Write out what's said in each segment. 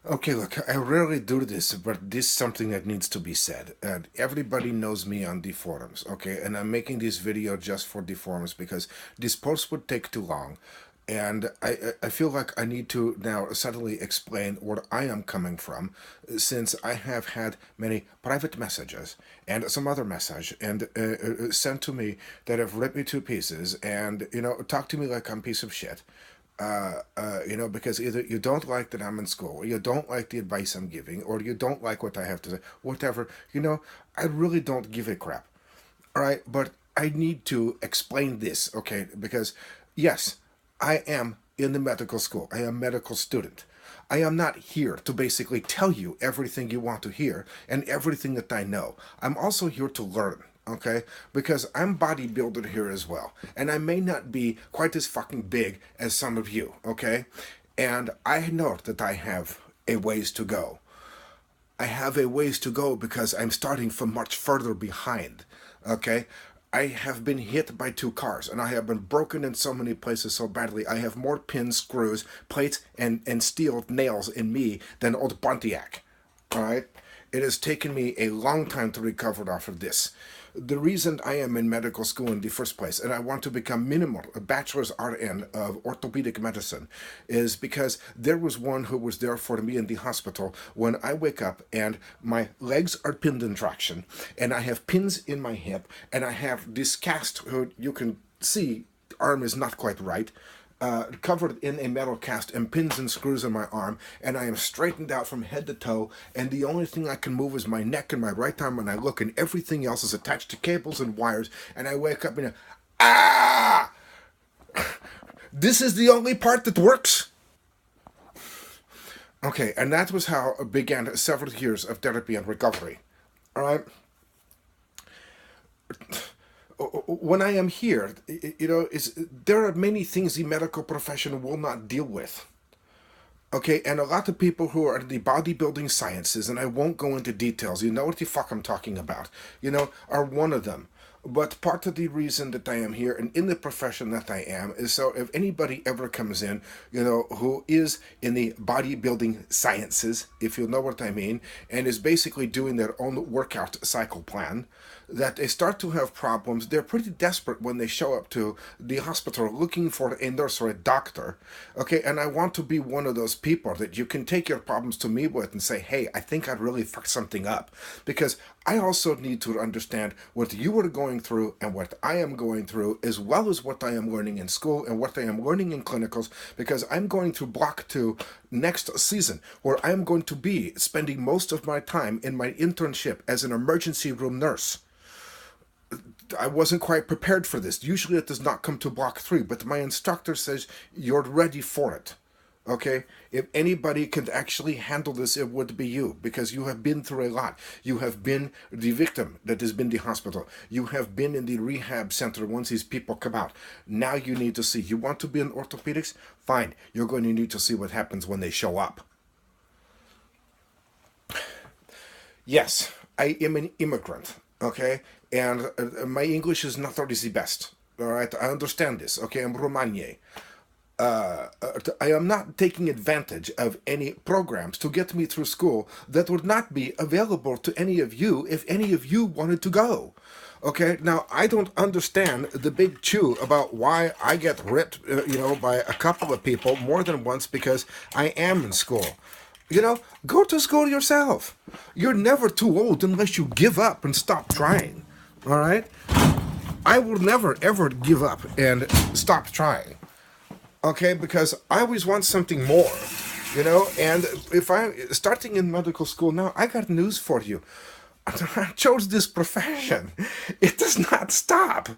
Okay, look, I rarely do this, but this is something that needs to be said. And everybody knows me on the forums, okay? And I'm making this video just for the forums because this post would take too long. And I feel like I need to now suddenly explain where I am coming from, since I have had many private messages and some other message and sent to me that have ripped me to pieces and, talk to me like I'm a piece of shit. Because either you don't like that I'm in school, or you don't like the advice I'm giving, or you don't like what I have to say, whatever. I really don't give a crap. All right, but I need to explain this, okay? Because yes, I am in the medical school. I am a medical student. I am not here to basically tell you everything you want to hear and everything that I know. I'm also here to learn, okay? Because I'm bodybuilder here as well. And I may not be quite as fucking big as some of you, okay? And I know that I have a ways to go. I have a ways to go because I'm starting from much further behind. Okay? I have been hit by two cars and I have been broken in so many places so badly. I have more pins, screws, plates, and steel nails in me than old Pontiac. Alright? It has taken me a long time to recover off of this. The reason I am in medical school in the first place, and I want to become minimal, a bachelor's RN of orthopedic medicine, is because there was one who was there for me in the hospital when I wake up and my legs are pinned in traction, and I have pins in my hip, and I have this cast who you can see arm is not quite right, covered in a metal cast and pins and screws in my arm, and I am straightened out from head to toe, and the only thing I can move is my neck and my right arm when I look, and everything else is attached to cables and wires, and I wake up and ah! This is the only part that works? Okay, and that was how it began several years of therapy and recovery. All right? When I am here, there are many things the medical profession will not deal with. Okay, and a lot of people who are in the bodybuilding sciences, and I won't go into details, you know what the fuck I'm talking about, are one of them. But part of the reason that I am here and in the profession that I am is so if anybody ever comes in, who is in the bodybuilding sciences, if you know what I mean, and is basically doing their own workout cycle plan, that they start to have problems. They're pretty desperate when they show up to the hospital looking for a nurse or a doctor. Okay, and I want to be one of those people that you can take your problems to me with and say, hey, I think I really fucked something up. Because I also need to understand what you are going through and what I am going through, as well as what I am learning in school and what I am learning in clinicals, because I'm going to block 2 next season, where I'm going to be spending most of my time in my internship as an emergency room nurse. I wasn't quite prepared for this. Usually it does not come to block 3, but my instructor says you're ready for it. Okay? If anybody could actually handle this, it would be you, because you have been through a lot. You have been the victim that has been the hospital. You have been in the rehab center once these people come out. Now you need to see. You want to be in orthopedics? Fine. You're going to need to see what happens when they show up. Yes, I am an immigrant, okay? And my English is not always the best, all right? I understand this, okay? I'm Romagné. I am not taking advantage of any programs to get me through school that would not be available to any of you if any of you wanted to go. Okay, now I don't understand the big chew about why I get ripped, by a couple of people more than once because I am in school. Go to school yourself. You're never too old unless you give up and stop trying. All right? I will never ever give up and stop trying. Okay, because I always want something more. And if I'm starting in medical school now, I got news for you. I chose this profession. It does not stop.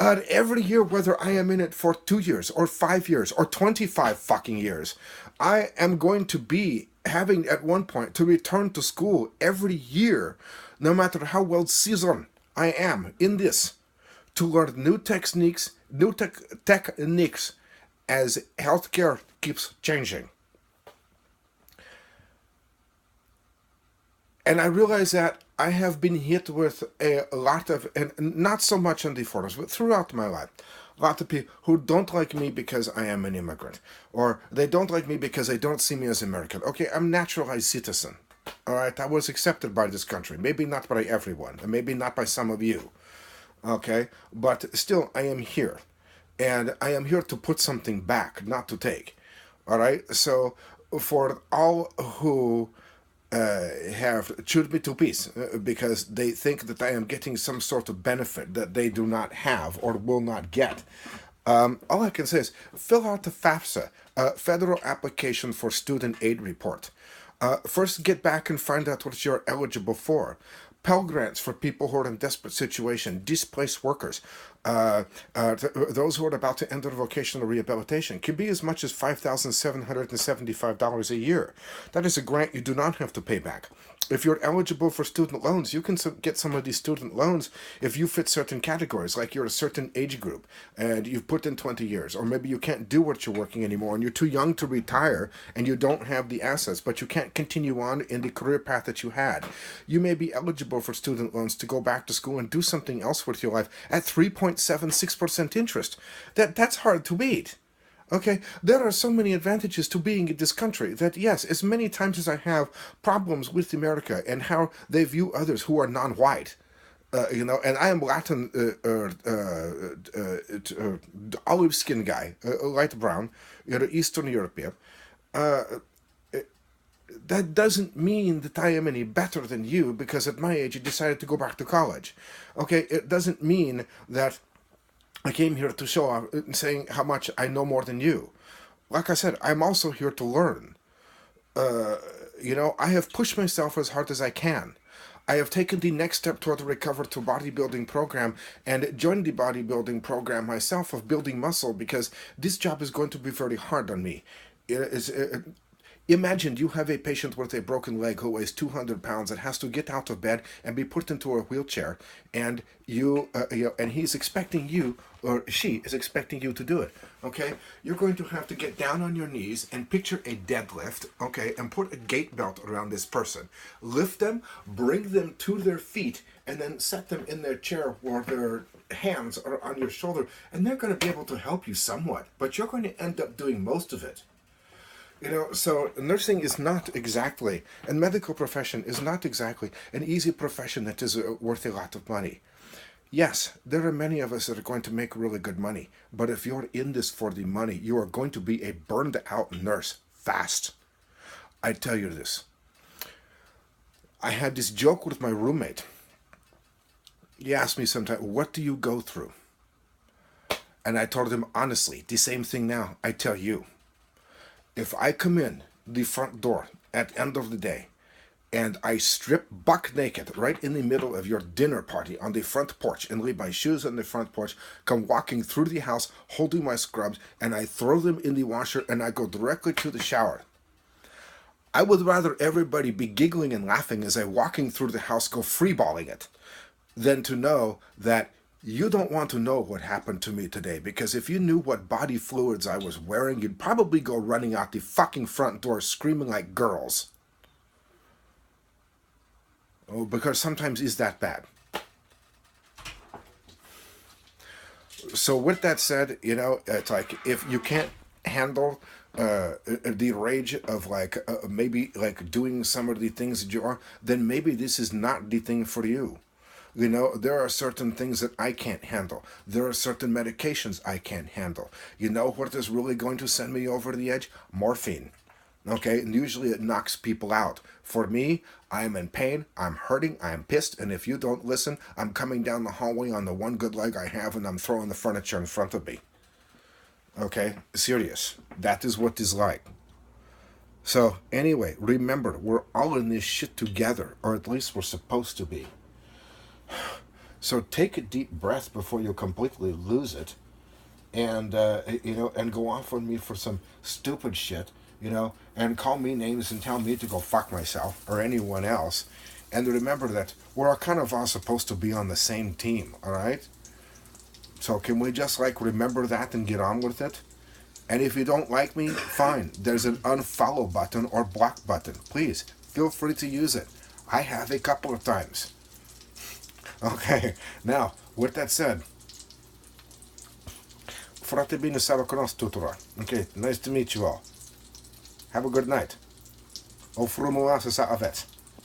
Every year, whether I am in it for 2 years or 5 years or 25 fucking years, I am going to be having at one point to return to school every year, no matter how well seasoned I am in this, to learn new techniques as healthcare keeps changing. And I realize that I have been hit with a lot of, and not so much on the forums, but throughout my life, A lot of people who don't like me because I am an immigrant, or they don't like me because they don't see me as American. Okay, I'm naturalized citizen. All right, I was accepted by this country. Maybe not by everyone, and maybe not by some of you. Okay, but still, I am here, and I am here to put something back, not to take. All right, so for all who have chewed me to piece because they think that I am getting some sort of benefit that they do not have or will not get. All I can say is fill out the FAFSA, Federal Application for Student Aid Report. First, get back and find out what you're eligible for. Pell Grants for people who are in desperate situation, displaced workers, those who are about to enter vocational rehabilitation can be as much as $5,775 a year. That is a grant you do not have to pay back. If you're eligible for student loans, you can get some of these student loans if you fit certain categories, like you're a certain age group and you've put in 20 years, or maybe you can't do what you're working anymore and you're too young to retire and you don't have the assets, but you can't continue on in the career path that you had. You may be eligible for student loans to go back to school and do something else with your life at 3.76% interest. That's hard to beat. Okay, there are so many advantages to being in this country that, yes, as many times as I have problems with America and how they view others who are non-white, and I am Latin, olive skin guy, light brown, Eastern European. That doesn't mean that I am any better than you because at my age you decided to go back to college. Okay, it doesn't mean that I came here to show off saying how much I know more than you. Like I said, I'm also here to learn. I have pushed myself as hard as I can. I have taken the next step toward the Recover to Bodybuilding program and joined the bodybuilding program myself of building muscle because this job is going to be very hard on me. Imagine you have a patient with a broken leg who weighs 200 pounds and has to get out of bed and be put into a wheelchair, and and he's expecting you, or she is expecting you to do it. Okay, you're going to have to get down on your knees and picture a deadlift. Okay, and put a gait belt around this person, lift them, bring them to their feet, and then set them in their chair where their hands are on your shoulder, and they're going to be able to help you somewhat, but you're going to end up doing most of it. So nursing is not exactly, and medical profession is not exactly an easy profession that is worth a lot of money. Yes, there are many of us that are going to make really good money, but if you're in this for the money, you are going to be a burned out nurse fast. I tell you this. I had this joke with my roommate. He asked me sometime, what do you go through? And I told him honestly, the same thing now I tell you. If I come in the front door at the end of the day and I strip buck naked right in the middle of your dinner party on the front porch and leave my shoes on the front porch, come walking through the house holding my scrubs, and I throw them in the washer and I go directly to the shower, I would rather everybody be giggling and laughing as I walking through the house go freeballing it than to know that you don't want to know what happened to me today, because if you knew what body fluids I was wearing, you'd probably go running out the fucking front door screaming like girls. Oh, because sometimes it's that bad. So with that said, it's like if you can't handle the rage of maybe doing some of the things that you are, then maybe this is not the thing for you. There are certain things that I can't handle. There are certain medications I can't handle. You know what is really going to send me over the edge? Morphine. Okay, and usually it knocks people out. For me, I am in pain, I'm hurting, I'm pissed, and if you don't listen, I'm coming down the hallway on the one good leg I have and I'm throwing the furniture in front of me. Okay, serious. That is what it's like. So, anyway, remember, we're all in this shit together, or at least we're supposed to be. So take a deep breath before you completely lose it, and and go off on me for some stupid shit, and call me names and tell me to go fuck myself or anyone else. And remember that we're kind of all supposed to be on the same team, all right? So can we just remember that and get on with it? And if you don't like me, fine. There's an unfollow button or block button. Please feel free to use it. I have a couple of times. Okay, now, with that said, Foarte bine să vă cunosc tuturor. Ok, nice to meet you all. Have a good night. O frumoasă să aveți.